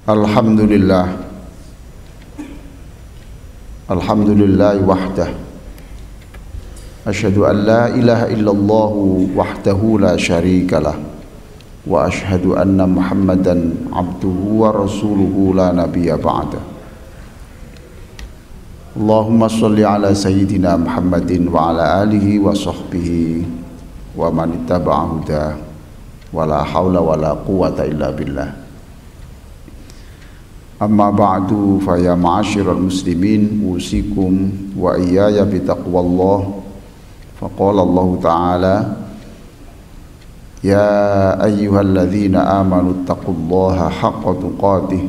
Alhamdulillah wahdah. Asyhadu an la ilaha illallah wahdahu la syarikalah. Wa asyhadu anna Muhammadan abduhu wa rasuluhu la nabiyya ba'dah. Allahumma sholli ala sayyidina Muhammadin wa ala alihi wa sahbihi wa man ittaba'a hudah. Wa la hawla wa la quwwata illa billah. Amma ba'du fa ya ma'asyiral muslimin usikum wa iyaya bi taqwallah. Faqala Allah Ta'ala ya ayyuhalladzina amanu taqullaha haqqa tuqatih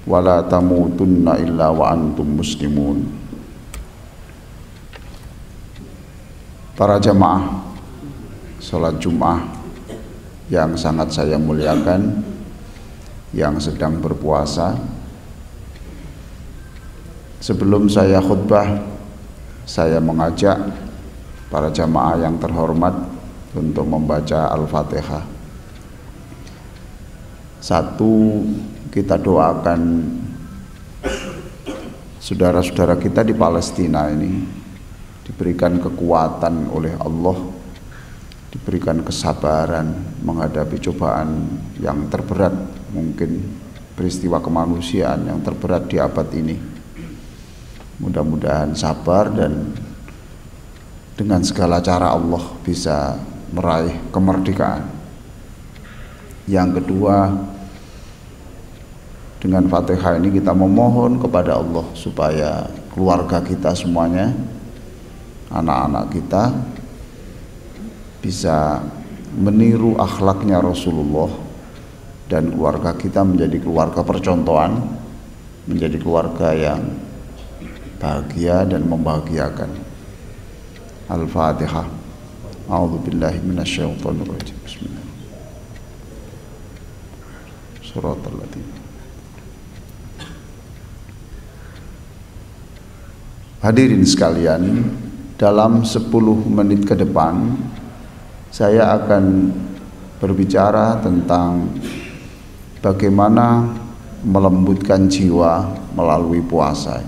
wa la tamutunna illa wa antum muslimun. Para jamaah salat Jumat yang sangat saya muliakan, yang sedang berpuasa, sebelum saya khutbah, saya mengajak para jamaah yang terhormat untuk membaca Al-Fatihah. Satu, kita doakan saudara-saudara kita di Palestina ini diberikan kekuatan oleh Allah, diberikan kesabaran menghadapi cobaan yang terberat, mungkin peristiwa kemanusiaan yang terberat di abad ini. Mudah-mudahan sabar dan dengan segala cara Allah bisa meraih kemerdekaan. Yang kedua, dengan Fatihah ini kita memohon kepada Allah supaya keluarga kita semuanya, anak-anak kita bisa meniru akhlaknya Rasulullah, dan keluarga kita menjadi keluarga percontohan, menjadi keluarga yang bahagia dan membahagiakan. Al-Fatihah. A'udzubillahi minasyaitonirrajim. Bismillah. Suratul Latif. Hadirin sekalian, dalam 10 menit ke depan saya akan berbicara tentang bagaimana melembutkan jiwa melalui puasa.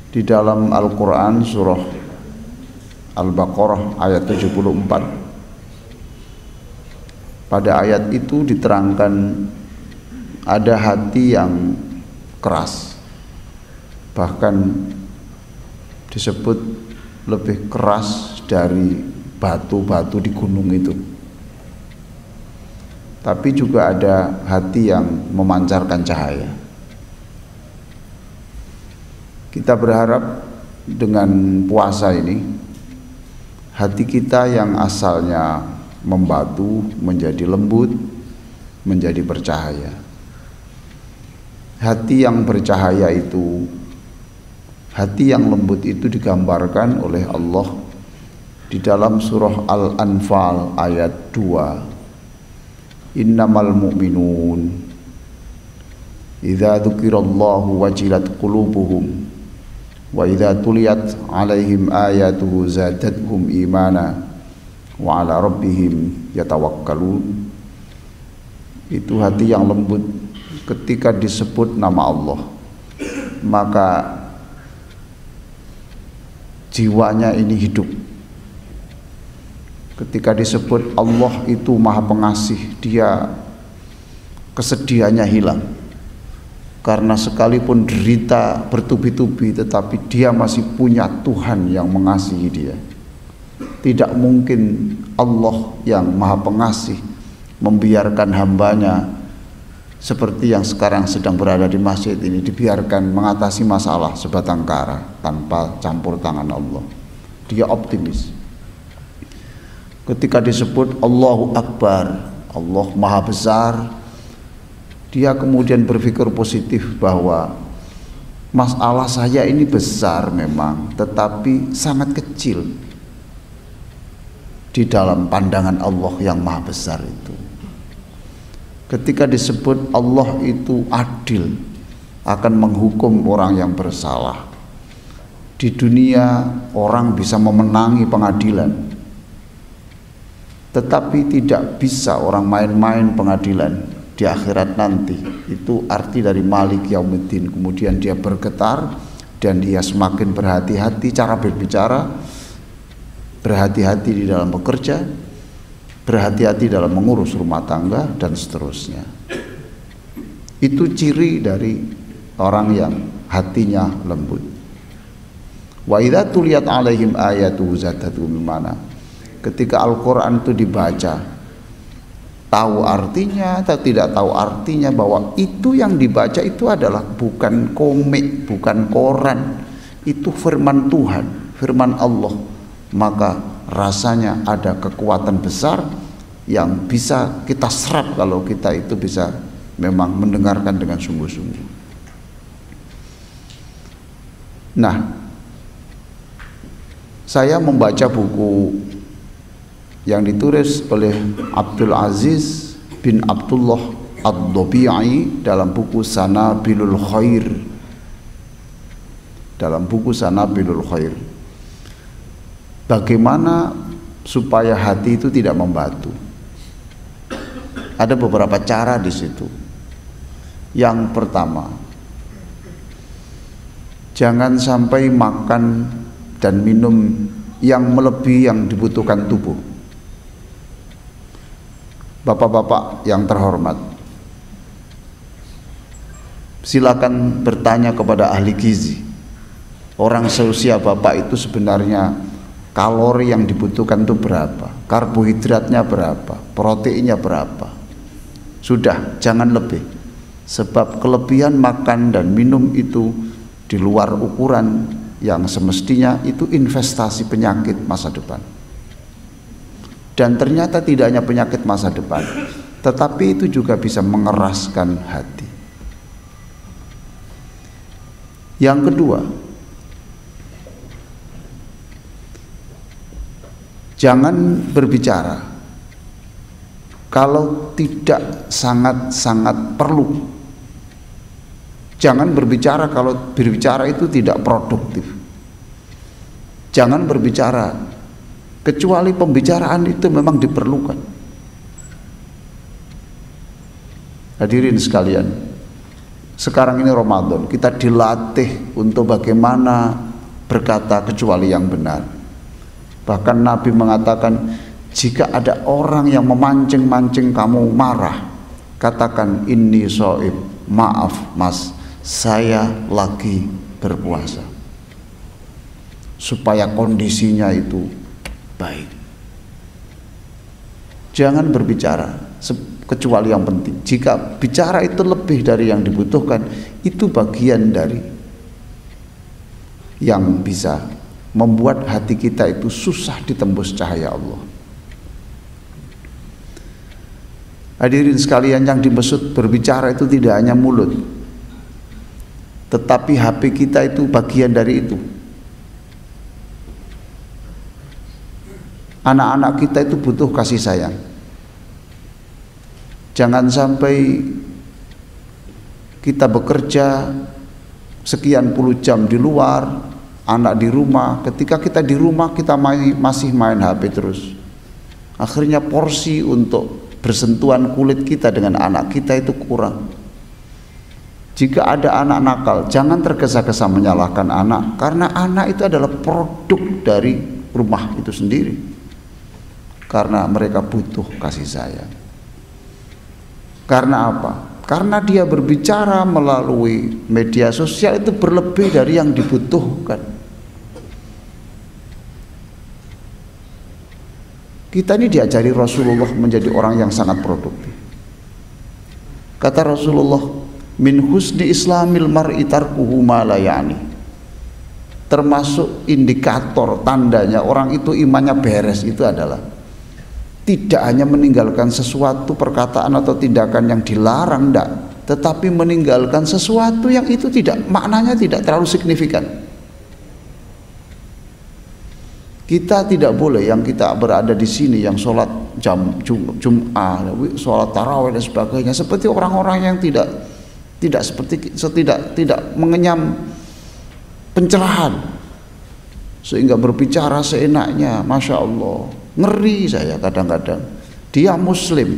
Di dalam Al-Quran surah Al-Baqarah ayat 74, pada ayat itu diterangkan ada hati yang keras, bahkan disebut lebih keras dari batu-batu di gunung itu. Tapi juga ada hati yang memancarkan cahaya. Kita berharap dengan puasa ini, hati kita yang asalnya membatu menjadi lembut, menjadi bercahaya. Hati yang bercahaya itu, hati yang lembut itu digambarkan oleh Allah di dalam surah Al-Anfal ayat 2. Innamal mu'minun idza dzukirallahu wajilat qulubuhum wa idza tuliyat 'alaihim ayatuhu zadatuhum imana wa 'ala rabbihim yatawakkalun. Itu hati yang lembut. Ketika disebut nama Allah, maka jiwanya ini hidup. Ketika disebut Allah itu Maha Pengasih, dia kesedihannya hilang. Karena sekalipun derita bertubi-tubi, tetapi dia masih punya Tuhan yang mengasihi dia. Tidak mungkin Allah yang Maha Pengasih membiarkan hambanya seperti yang sekarang sedang berada di masjid ini, dibiarkan mengatasi masalah sebatang kara tanpa campur tangan Allah. Dia optimis. Ketika disebut Allahu Akbar, Allah Maha Besar, dia kemudian berpikir positif bahwa masalah saya ini besar memang, tetapi sangat kecil di dalam pandangan Allah yang Maha Besar itu. Ketika disebut Allah itu adil, akan menghukum orang yang bersalah. Di dunia orang bisa memenangi pengadilan, Tetapi tidak bisa orang main-main pengadilan di akhirat nanti. Itu arti dari Malik Yaumiddin. Kemudian dia bergetar dan dia semakin berhati-hati cara berbicara, berhati-hati di dalam bekerja, berhati-hati dalam mengurus rumah tangga, dan seterusnya. Itu ciri dari orang yang hatinya lembut. Wa idza tuliyat alaihim ayatu zadatuhum imana. Ketika Al-Qur'an itu dibaca, tahu artinya atau tidak tahu artinya, bahwa itu yang dibaca itu adalah bukan komik, bukan koran, itu firman Tuhan, firman Allah, maka rasanya ada kekuatan besar yang bisa kita serap kalau kita itu bisa memang mendengarkan dengan sungguh-sungguh. Nah, saya membaca buku yang ditulis oleh Abdul Aziz bin Abdullah Ad-Dobi'i dalam buku Sanabilul Khair. Dalam buku Sanabilul Khair, bagaimana supaya hati itu tidak membatu. Ada beberapa cara di situ. Yang pertama, jangan sampai makan dan minum yang melebihi yang dibutuhkan tubuh. Bapak-bapak yang terhormat, silakan bertanya kepada ahli gizi. Orang seusia bapak itu sebenarnya kalori yang dibutuhkan itu berapa, karbohidratnya berapa, proteinnya berapa. Sudah, jangan lebih. Sebab kelebihan makan dan minum itu di luar ukuran yang semestinya, itu investasi penyakit masa depan. Dan ternyata tidak hanya penyakit masa depan, tetapi itu juga bisa mengeraskan hati. Yang kedua, jangan berbicara kalau tidak sangat-sangat perlu. Jangan berbicara kalau berbicara itu tidak produktif. Jangan berbicara kecuali pembicaraan itu memang diperlukan. Hadirin sekalian, sekarang ini Ramadan, kita dilatih untuk bagaimana berkata kecuali yang benar. Bahkan Nabi mengatakan, jika ada orang yang memancing-mancing kamu marah, katakan inni shaim, maaf mas, saya lagi berpuasa, supaya kondisinya itu baik. Jangan berbicara kecuali yang penting. Jika bicara itu lebih dari yang dibutuhkan, itu bagian dari yang bisa membuat hati kita itu susah ditembus cahaya Allah. Hadirin sekalian, yang dimaksud berbicara itu tidak hanya mulut, tetapi HP kita itu bagian dari itu. Anak-anak kita itu butuh kasih sayang. Jangan sampai kita bekerja sekian puluh jam di luar, anak di rumah. Ketika kita di rumah, kita masih main HP terus. Akhirnya porsi untuk bersentuhan kulit kita dengan anak kita itu kurang. Jika ada anak nakal, jangan tergesa-gesa menyalahkan anak, karena anak itu adalah produk dari rumah itu sendiri. Karena mereka butuh kasih sayang. Karena apa? Karena dia berbicara melalui media sosial itu berlebih dari yang dibutuhkan. Kita ini diajari Rasulullah menjadi orang yang sangat produktif. Kata Rasulullah, min husni islamil mar'i tarkuhu ma la ya'ni. Termasuk indikator tandanya orang itu imannya beres itu adalah tidak hanya meninggalkan sesuatu perkataan atau tindakan yang dilarang, enggak, tetapi meninggalkan sesuatu yang itu tidak, maknanya tidak terlalu signifikan. Kita tidak boleh yang kita berada di sini yang sholat Jum'ah, sholat tarawih dan sebagainya seperti orang-orang yang tidak mengenyam pencerahan sehingga berbicara seenaknya, masya Allah. Ngeri saya kadang-kadang. Dia muslim,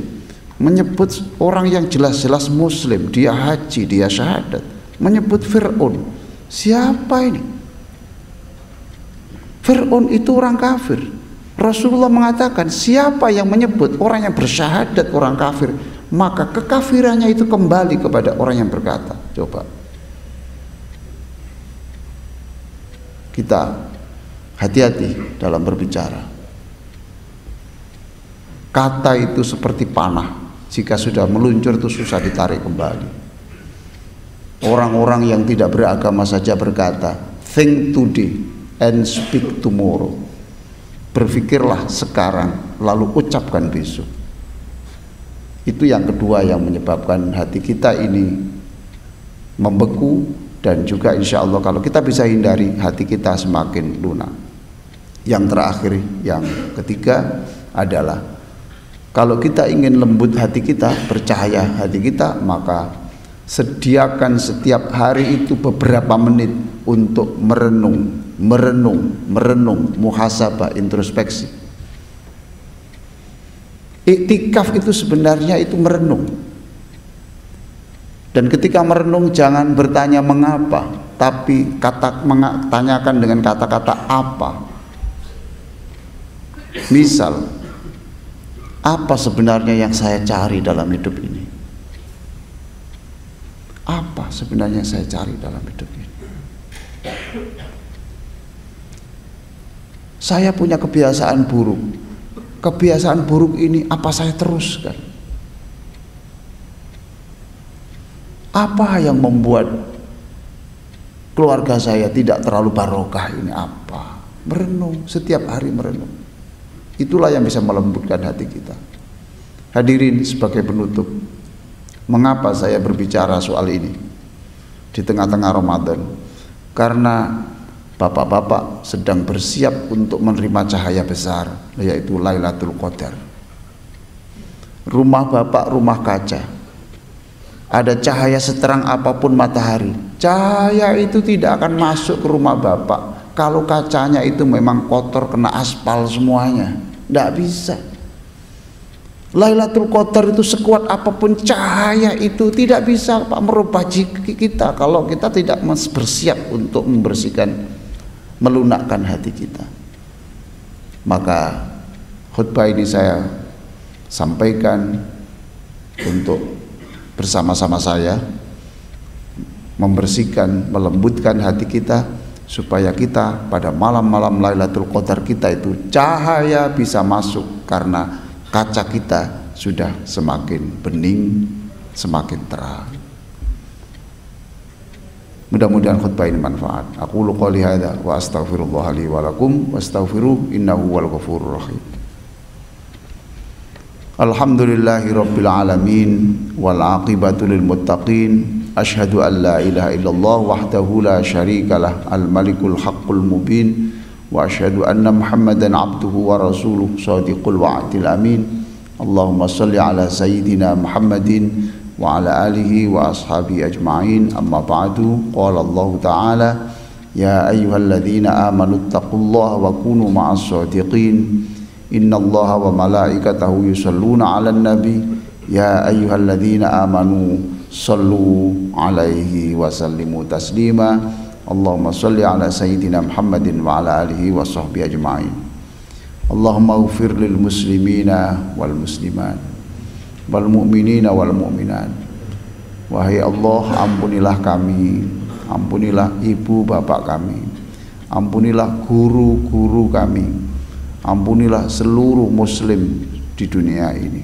menyebut orang yang jelas-jelas muslim, dia haji, dia syahadat, menyebut Fir'aun. Siapa ini? Fir'aun itu orang kafir. Rasulullah mengatakan siapa yang menyebut orang yang bersyahadat orang kafir, maka kekafirannya itu kembali kepada orang yang berkata. Coba kita hati-hati dalam berbicara. Kata itu seperti panah, jika sudah meluncur itu susah ditarik kembali. Orang-orang yang tidak beragama saja berkata, think today and speak tomorrow. Berpikirlah sekarang lalu ucapkan besok. Itu yang kedua yang menyebabkan hati kita ini membeku, dan juga insya Allah kalau kita bisa hindari, hati kita semakin lunak. Yang terakhir, yang ketiga adalah kalau kita ingin lembut hati kita, bercahaya hati kita, maka sediakan setiap hari itu beberapa menit untuk merenung, muhasabah, introspeksi. Iktikaf itu sebenarnya itu merenung. Dan ketika merenung jangan bertanya mengapa, tapi tanyakan dengan kata-kata apa. Misal, apa sebenarnya yang saya cari dalam hidup ini? Apa sebenarnya yang saya cari dalam hidup ini? Saya punya kebiasaan buruk. Kebiasaan buruk ini apa saya teruskan? Apa yang membuat keluarga saya tidak terlalu barokah ini apa? Merenung, setiap hari merenung. Itulah yang bisa melembutkan hati kita. Hadirin, sebagai penutup, mengapa saya berbicara soal ini di tengah-tengah Ramadan? Karena bapak-bapak sedang bersiap untuk menerima cahaya besar, yaitu Lailatul Qadar. Rumah bapak rumah kaca, ada cahaya seterang apapun matahari, cahaya itu tidak akan masuk ke rumah bapak kalau kacanya itu memang kotor, kena aspal semuanya. Tidak bisa. Lailatul Qadar itu sekuat apapun cahaya itu tidak bisa Pak merubah kita kalau kita tidak bersiap untuk membersihkan, melunakkan hati kita. Maka khutbah ini saya sampaikan untuk bersama-sama saya membersihkan, melembutkan hati kita, supaya kita pada malam-malam Lailatul Qadar kita itu cahaya bisa masuk, karena kaca kita sudah semakin bening, semakin terang. Mudah-mudahan khutbah ini manfaat. Aku qouli hadza wa astaghfirullah li wa lakum wastaghfiruh innahu wal ghafurur rahim. Alhamdulillahi rabbil alamin wal aqibatu lil muttaqin. Asyhadu an la ilaha illallah wahdahu la syarikalah al malikul haqqul mubin wa asyhadu anna Muhammadan abduhu wa rasuluh shadiqul wa'dil amin. Allahumma shalli ala sayyidina Muhammadin wa ala alihi wa ashabihi ajma'in. Amma ba'du. Qala Allah ta'ala ya ayyuhalladzina amanu taqullaha wa kunu ma'as shadiqin. Innallaha wa malaikatahu yusalluna 'alan nabi ya ayyuhalladzina amanu sallu 'alaihi wa sallimu taslima. Allahumma shalli ala sayyidina Muhammadin wa ala alihi wa sahbihi ajma'in. Allahumma ighfir lil muslimina wal muslimat wal mu'minina wal mu'minat. Wahai Allah, ampunilah kami, ampunilah ibu bapak kami, ampunilah guru-guru kami, ampunilah seluruh muslim di dunia ini.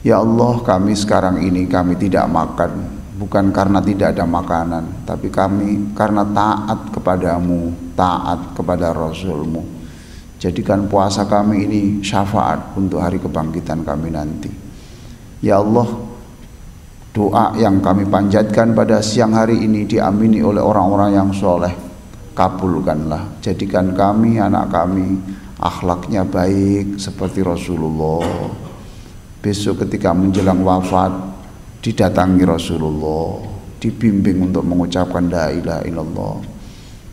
Ya Allah, kami sekarang ini kami tidak makan, bukan karena tidak ada makanan, tapi kami karena taat kepadamu, taat kepada Rasulmu. Jadikan puasa kami ini syafaat untuk hari kebangkitan kami nanti. Ya Allah, doa yang kami panjatkan pada siang hari ini diamini oleh orang-orang yang soleh. Kabulkanlah, jadikan kami, anak kami, akhlaknya baik seperti Rasulullah. Besok ketika menjelang wafat didatangi Rasulullah, dibimbing untuk mengucapkan la ilaha illallah.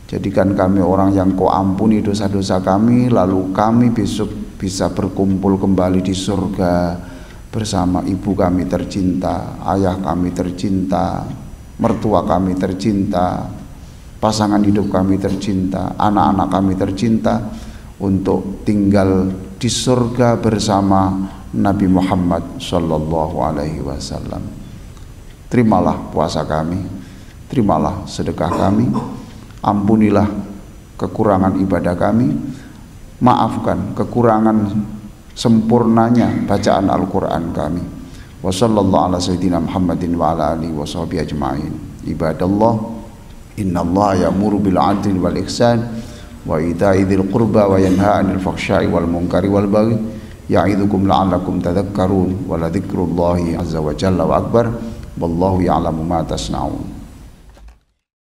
Jadikan kami orang yang kau ampuni dosa-dosa kami, lalu kami besok bisa berkumpul kembali di surga bersama ibu kami tercinta, ayah kami tercinta, mertua kami tercinta, pasangan hidup kami tercinta, anak-anak kami tercinta, untuk tinggal di surga bersama Nabi Muhammad sallallahu alaihi wasallam. Terimalah puasa kami, terimalah sedekah kami, ampunilah kekurangan ibadah kami, maafkan kekurangan sempurnanya bacaan Al-Quran kami. Wa sallallahu ala sayyidina Muhammadin wa ala alihi wa sahbihi ajma'in. Ibadallah, innallaha ya'muru bil 'adli wal ihsan wa ita'i dzil qurba wa yanha 'anil fahsya'i wal munkari wal baghi ya'idzukum la'allakum tadhakkarun wa la dzikrullahi azza wa jalla wa akbar wallahu ya'lamu ma tasna'un.